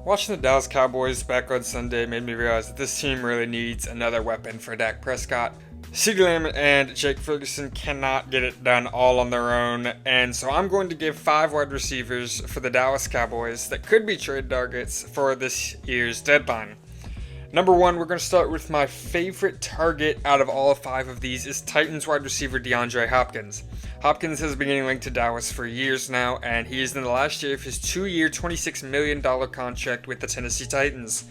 Watching the Dallas Cowboys back on Sunday made me realize that this team really needs another weapon for Dak Prescott. CeeDee Lamb and Jake Ferguson cannot get it done all on their own, and so I'm going to give 5 wide receivers for the Dallas Cowboys that could be trade targets for this year's deadline. Number 1, we're going to start with my favorite target out of all 5 of these is Titans wide receiver DeAndre Hopkins. Hopkins has been getting linked to Dallas for years now, and he is in the last year of his 2-year, $26 million contract with the Tennessee Titans.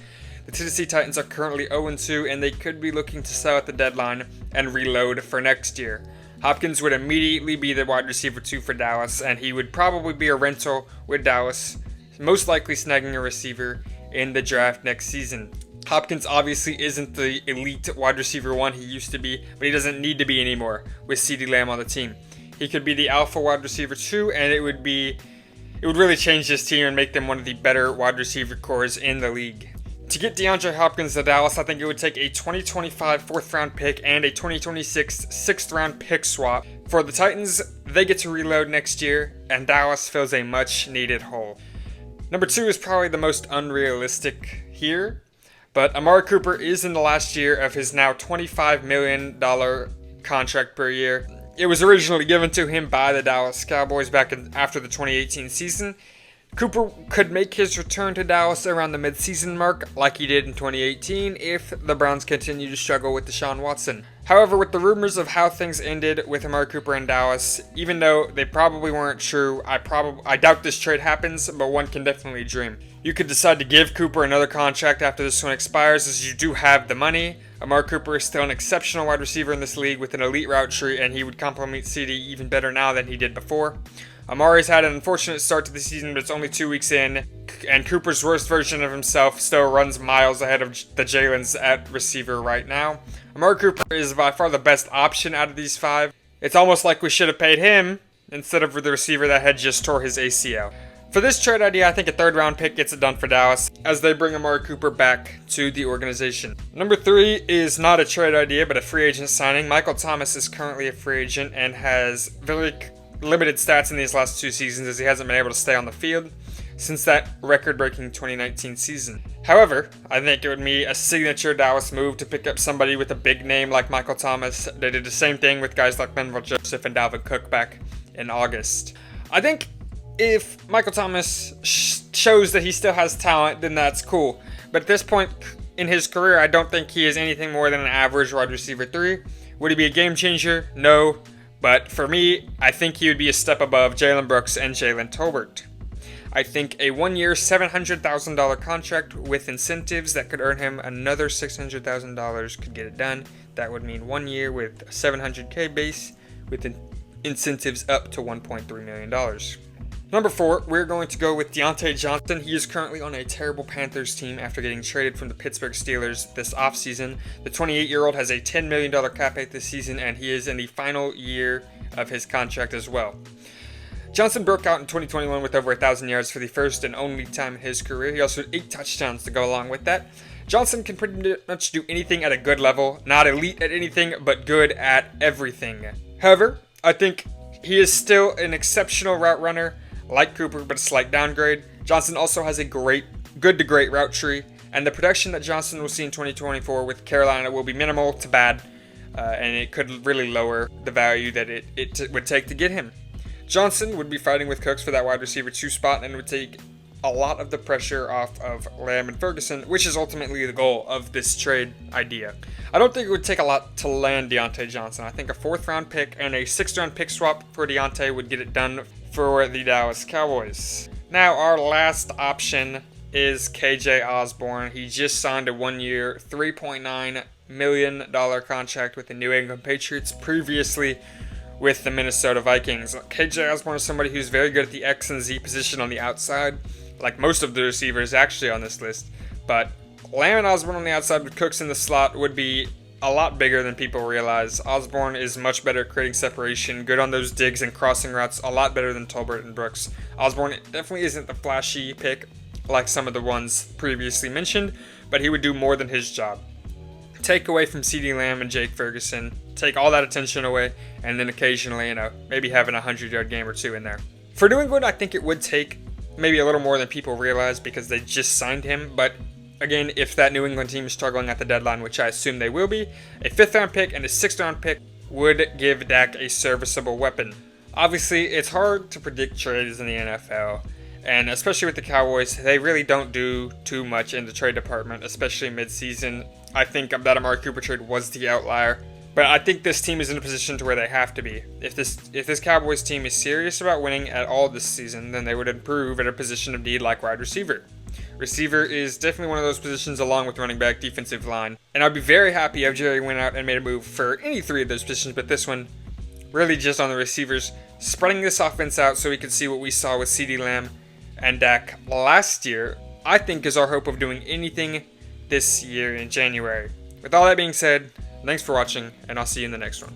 The Tennessee Titans are currently 0-2, and they could be looking to sell at the deadline and reload for next year. Hopkins would immediately be the wide receiver 2 for Dallas, and he would probably be a rental with Dallas, most likely snagging a receiver in the draft next season. Hopkins obviously isn't the elite wide receiver 1 he used to be, but he doesn't need to be anymore with CeeDee Lamb on the team. He could be the alpha wide receiver 2, and it would really change this team and make them one of the better wide receiver cores in the league. To get DeAndre Hopkins to Dallas, I think it would take a 2025 4th round pick and a 2026 6th round pick swap. For the Titans, they get to reload next year, and Dallas fills a much needed hole. Number 2 is probably the most unrealistic here, but Amari Cooper is in the last year of his now $25 million contract per year. It was originally given to him by the Dallas Cowboys after the 2018 season. Cooper could make his return to Dallas around the midseason mark like he did in 2018 if the Browns continue to struggle with Deshaun Watson. However, with the rumors of how things ended with Amari Cooper in Dallas, even though they probably weren't true, I doubt this trade happens, but one can definitely dream. You could decide to give Cooper another contract after this one expires as you do have the money. Amari Cooper is still an exceptional wide receiver in this league with an elite route tree, and he would complement CeeDee even better now than he did before. Amari's had an unfortunate start to the season, but it's only 2 weeks in, and Cooper's worst version of himself still runs miles ahead of the Jalen's at receiver right now. Amari Cooper is by far the best option out of these 5. It's almost like we should have paid him instead of the receiver that had just tore his ACL. For this trade idea, I think a 3rd round pick gets it done for Dallas as they bring Amari Cooper back to the organization. Number 3 is not a trade idea, but a free agent signing. Michael Thomas is currently a free agent and has very limited stats in these last 2 seasons as he hasn't been able to stay on the field since that record-breaking 2019 season. However, I think it would be a signature Dallas move to pick up somebody with a big name like Michael Thomas. They did the same thing with guys like Linval Joseph and Dalvin Cook back in August. I think if Michael Thomas shows that he still has talent, then that's cool. But at this point in his career, I don't think he is anything more than an average wide receiver 3. Would he be a game changer? No. But for me, I think he would be a step above Jalen Brooks and Jalen Tolbert. I think a 1-year, $700,000 contract with incentives that could earn him another $600,000 could get it done. That would mean 1 year with a $700K base with incentives up to $1.3 million. Number 4, we're going to go with Diontae Johnson. He is currently on a terrible Panthers team after getting traded from the Pittsburgh Steelers this offseason. The 28-year-old has a $10 million cap hit this season, and he is in the final year of his contract as well. Johnson broke out in 2021 with over 1,000 yards for the first and only time in his career. He also had 8 touchdowns to go along with that. Johnson can pretty much do anything at a good level. Not elite at anything, but good at everything. However, I think he is still an exceptional route runner, like Cooper, but a slight downgrade. Johnson also has a good to great route tree, and the production that Johnson will see in 2024 with Carolina will be minimal to bad, and it could really lower the value that it would take to get him. Johnson would be fighting with Cooks for that wide receiver 2 spot, and would take a lot of the pressure off of Lamb and Ferguson, which is ultimately the goal of this trade idea. I don't think it would take a lot to land Diontae Johnson. I think a 4th round pick and a 6th round pick swap for Diontae would get it done for the Dallas Cowboys. Now, our last option is KJ Osborne. He just signed a 1-year, $3.9 million contract with the New England Patriots, previously with the Minnesota Vikings. KJ Osborne is somebody who's very good at the X and Z position on the outside, like most of the receivers actually on this list. But Lamb and Osborne on the outside with Cooks in the slot would be a lot bigger than people realize. Osborne is much better at creating separation, good on those digs and crossing routes, a lot better than Tolbert and Brooks. Osborne definitely isn't the flashy pick like some of the ones previously mentioned, but he would do more than his job. Take away from CeeDee Lamb and Jake Ferguson, take all that attention away, and then occasionally, maybe having a 100-yard game or 2 in there. For New England, I think it would take maybe a little more than people realize because they just signed him. But again, if that New England team is struggling at the deadline, which I assume they will be, a 5th round pick and a 6th round pick would give Dak a serviceable weapon. Obviously, it's hard to predict trades in the NFL, and especially with the Cowboys, they really don't do too much in the trade department, especially mid-season. I think that Amari Cooper trade was the outlier, but I think this team is in a position to where they have to be. If this Cowboys team is serious about winning at all this season, then they would improve at a position of need like wide receiver. Receiver is definitely one of those positions along with running back, defensive line, and I'd be very happy if Jerry went out and made a move for any 3 of those positions, but this one really just on the receivers, spreading this offense out so we could see what we saw with CeeDee Lamb and Dak last year, I think is our hope of doing anything this year in January. With all that being said, thanks for watching, and I'll see you in the next one.